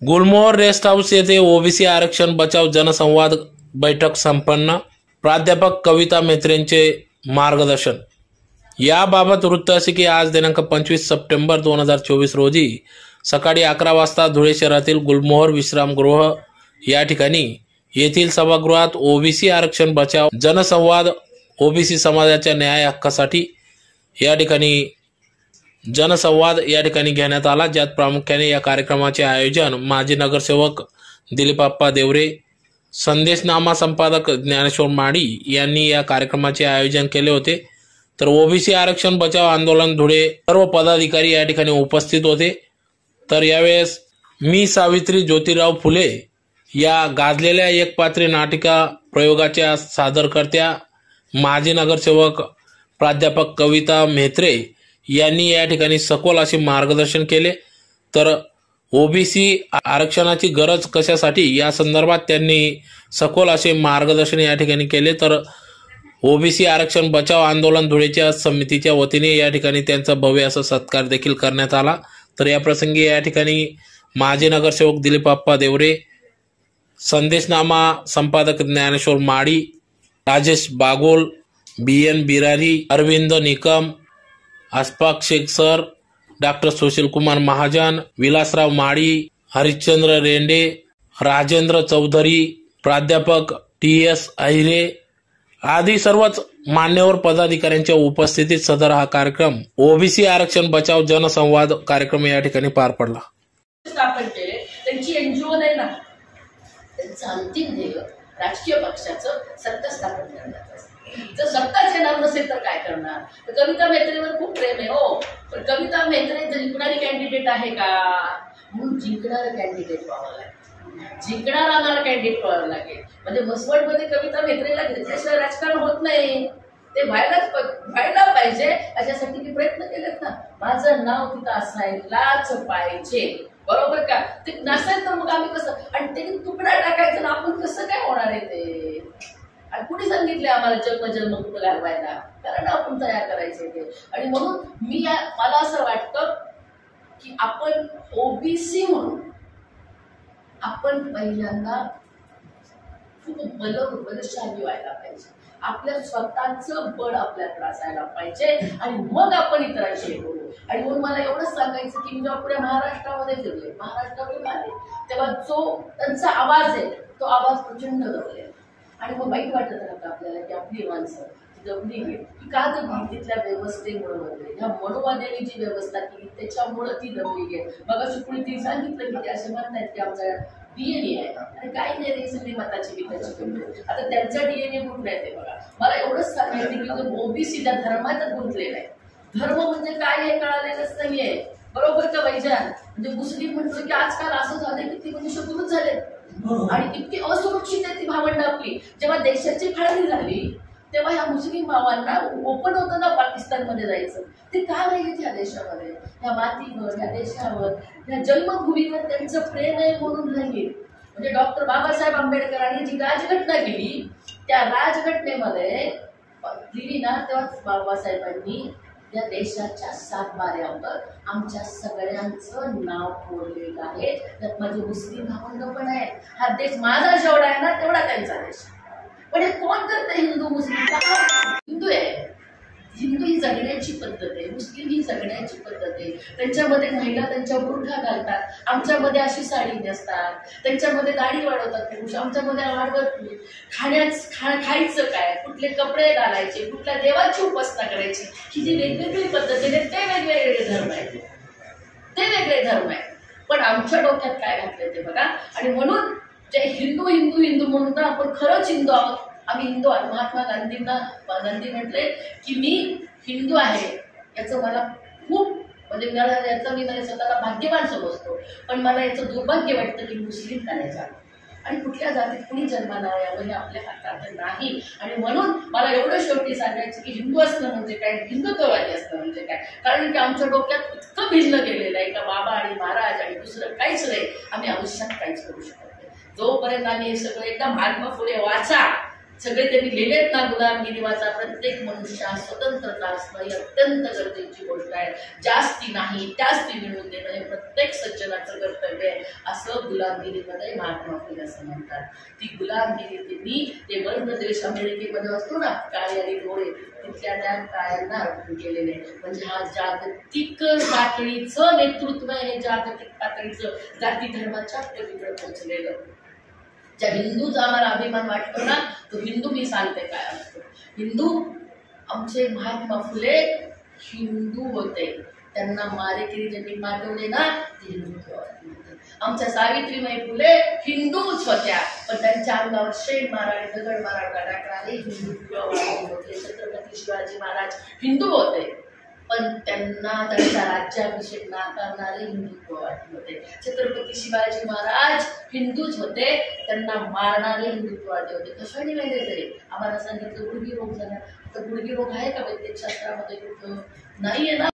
गुलमोहर rest house येथे OBC आरक्षण बचाव जनसंवाद बैठक संपन्न। प्राध्यापक कविता मेत्रेंचे मार्गदर्शन। याबाबत वृत्त असे की आज दिनांक 25 सप्टेंबर 2024 रोजी सकाळी 11 वाजता धुळे शहरातील गुलमोहर विश्रामगृह या ठिकाणी येथील सभागृहात ओबीसी आरक्षण बचाव जनसंवाद ओबीसी समाजाच्या न्याय हक्कासाठी या ठिकाणी जनसंवाद या ठिकाणी घेण्यात आला, ज्यात प्रामुख्याने या कार्यक्रमाचे आयोजन माजी नगरसेवक दिलीपाप्पा देवरे, संदेशनामा संपादक ज्ञानेश्वर माडी यांनी या कार्यक्रमाचे आयोजन केले होते। तर ओबीसी आरक्षण बचाव आंदोलन धुळे सर्व पदाधिकारी या ठिकाणी उपस्थित होते। तर यावेळेस मी सावित्री ज्योतिराव फुले या गाजलेल्या एकपात्री नाटिका प्रयोगाच्या सादरकर्त्या माजी नगरसेवक प्राध्यापक कविता मेत्रे यांनी या ठिकाणी सखोल असे मार्गदर्शन केले। तर ओबीसी आरक्षणाची गरज कशासाठी या संदर्भात त्यांनी सखोल असे मार्गदर्शन या ठिकाणी केले। तर ओबीसी आरक्षण बचाव आंदोलन धुळेच्या समितीच्या वतीने या ठिकाणी त्यांचा भव्य असा सत्कार देखील करण्यात आला। तर या प्रसंगी या ठिकाणी माजी नगरसेवक दिलीपाप्पा देवरे, संदेशनामा संपादक Dnyaneshwar Madi, Rajesh Bagol, B N Birari, Arvind Nikam, Ashfaq Shaikh sir, doctor Sushil Kumar Mahajan, Vilasrao Madi, Harishchandra रेंडे, Rajendra Chaudhari, प्राध्यापक टीएस अहिरे आदी सर्वच मान्यवर पदाधिकाऱ्यांच्या उपस्थितीत सदर हा कार्यक्रम ओबीसी आरक्षण बचाव जनसंवाद कार्यक्रम या ठिकाणी पार पडला। त्यांची एनजीओ नाही ना, त्यांचं अंतिम ध्येय राजकीय पक्षाचं सत्ता स्थापन करण्याचं। जर सत्ताच येणार नसेल तर काय करणार? तर कविता मेत्रेवर खूप प्रेम आहे हो, पण कविता मेत्रे जिंकणारी कॅन्डिडेट आहे का? म्हणून जिंकणारं कॅन्डिडेट व्हावं लागेल, जिंकणारा आम्हाला कॅन्डिडेट व्हावं लागेल। म्हणजे मसवडमध्ये कविता मेत्रेला घेतल्याशिवाय राजकारण होत नाही, ते व्हायला पाहिजे याच्यासाठी मी प्रयत्न केलेत ना। माझं नाव तिथं असायलाच पाहिजे, बरोबर का? ते नसेल तर मग आम्ही कसं, आणि त्यांनी तुकडा टाकायचा ना, आपण कसं काय होणार आहे ते? आणि कुणी सांगितले आम्हाला जन्म कुठं घालवायला? कारण आपण तयार करायचे ते। आणि म्हणून मला असं वाटतं की आपण ओबीसी म्हणून आपण पहिल्यांदा खूप बलशाली व्हायला पाहिजे, आपल्या स्वतःचं बळ आपल्याकडे असायला पाहिजे, आणि मग आपण इतरांशी बोलू। आणि म्हणून मला एवढंच सांगायचं की मी जेव्हा पुढे महाराष्ट्रामध्ये फिरले, महाराष्ट्रातून आले, तेव्हा जो त्यांचा आवाज आहे तो आवाज प्रचंड दबले, आणि मग वाईट वाटत राहतं आपल्याला की आपली माणसं दबली की का दबली? तिथल्या व्यवस्थेमुळे दबली, ह्या मनोवाद्यांनी जी व्यवस्था केली त्याच्यामुळे ती दबली गेली। मग अशी कुणी ती सांगितलं की ते असे म्हणतायत की आमचा डीएनए आहे, आणि काही नाही रे, सगळी मताची बिताची किंमत। आता त्यांचा डीएनए कुठला आहे ते बघा। मला एवढंच सांगायचं की जो ओबीसी त्या धर्मातच गुंतलेला आहे, धर्म म्हणजे काय हे कळालेलंच नाहीये, बरोबर का वैजान? म्हणजे मुस्लिम म्हटलं की आजकाल असं झालं की ती म्हणजे शत्रूच झाले, आणि इतकी असुरक्षित आहे ती भावंड आपली। जेव्हा देशाची फाळणी झाली तेव्हा ह्या मुस्लिम भावांना ओपन होतं ना पाकिस्तानमध्ये जायचं, ते का राहिले त्या देशामध्ये? ह्या मातीवर, ह्या देशावर, ह्या जन्मभूमीवर त्यांचं प्रेम आहे म्हणून राहिले। म्हणजे डॉक्टर बाबासाहेब आंबेडकरांनी जी राजघटना केली, त्या राजघटनेमध्ये लिहिली ना, तेव्हा बाबासाहेबांनी या देशाच्या 7 बाऱ्यावर आमच्या सगळ्यांचं नाव कोरलेलं आहे। त्यात माझे मुस्लिम भावंड पण आहे, हा देश माझा जेवढा आहे ना तेवढा त्यांचा देश। पण हे कोण करते? हिंदू मुस्लिम? हिंदू आहे, हिंदू ही जगण्याची पद्धत आहे, मुस्लिम ही जगण्याची पद्धत आहे। त्यांच्यामध्ये महिला त्यांच्या बुरखा घालतात, आमच्यामध्ये अशी साडी नेसतात, त्यांच्यामध्ये दाढी वाढवतात पुरुष, आमच्यामध्ये वाढवत नाही। खायचं काय, कुठले कपडे घालायचे, कुठल्या देवाची उपासना करायची, ही जी वेगवेगळी पद्धत आहे ते वेगवेगळे धर्म आहेत, ते वेगळे धर्म आहेत। पण आमच्या डोक्यात काय घातलंय ते बघा। आणि म्हणून जे हिंदू हिंदू हिंदू म्हणून ना आपण खरंच हिंदू आहोत, आम्ही हिंदू आहोत। महात्मा गांधी म्हटले की मी हिंदू आहे, याचं मला खूप म्हणजे मी मला स्वतःला भाग्यवान समजतो, पण मला याचं दुर्भाग्य वाटतं की मुस्लिम करायचं, आणि कुठल्या जातीत कुणी जन्माला यावं हे आपल्या हातात नाही। आणि म्हणून मला एवढं शेवटी सांगायचं की हिंदू असणं म्हणजे काय, हिंदुत्ववादी असणं म्हणजे काय, कारण की आमच्या डोक्यात इतकं भिन्न गेलेलं आहे का बाबा आणि महाराज आणि दुसरं काहीच नाही, आम्ही आयुष्यात काहीच करू शकत नाही। जोपर्यंत आम्ही हे सगळं एकदा महात्मा फुले वाचा, सगळे त्यांनी लिहिलेत ना, गुलामगिरी वाचा, प्रत्येक मनुष्या स्वतंत्रता असणं ही अत्यंत गरजेची गोष्ट आहे. जास्ती नाही त्यास्ती मिळवून देणं हे प्रत्येक सज्जनाचं कर्तव्य आहे, असं गुलामगिरीमध्ये महात्मा फुले असं म्हणतात. ती गुलामगिरी त्यांनी ते वर्ण देश अमेरिकेमध्ये असतो ना, काळे आणि गोरे, तिथल्या त्या काळ्यांना अर्पण केलेले. म्हणजे हा जागतिक पातळीचं नेतृत्व आहे, हे जागतिक पातळीचं जाती धर्माच्या पलीकडे पोहोचलेलं. ज्या हिंदूचा आम्हाला अभिमान वाटतो ना, तो हिंदू मी सांगते काय असतो. हिंदू आमचे महात्मा फुले हिंदू होते, त्यांना मारेकरी ज्यांनी पाठवले ना ते हिंदुत्ववादी होते. आमच्या सावित्रीबाई फुले हिंदूच होत्या, पण त्यांच्या अंगावर शेण मारा आणि दगड मारा टाकणारे हिंदुत्ववादी होते. छत्रपती शिवाजी महाराज हिंदू होते, पण त्यांना त्यांचा राज्याभिषेक नाकारणारे हिंदुत्ववादी होते. छत्रपती शिवाजी महाराज हिंदूच होते, त्यांना मारणारे हिंदुत्ववादी होते. कशाने माहिती तरी आम्हाला सांगितलं गुडघे रोग झाला, तर गुडघे रोग आहे का वैद्यकशास्त्रामध्ये कुठं? नाहीये ना.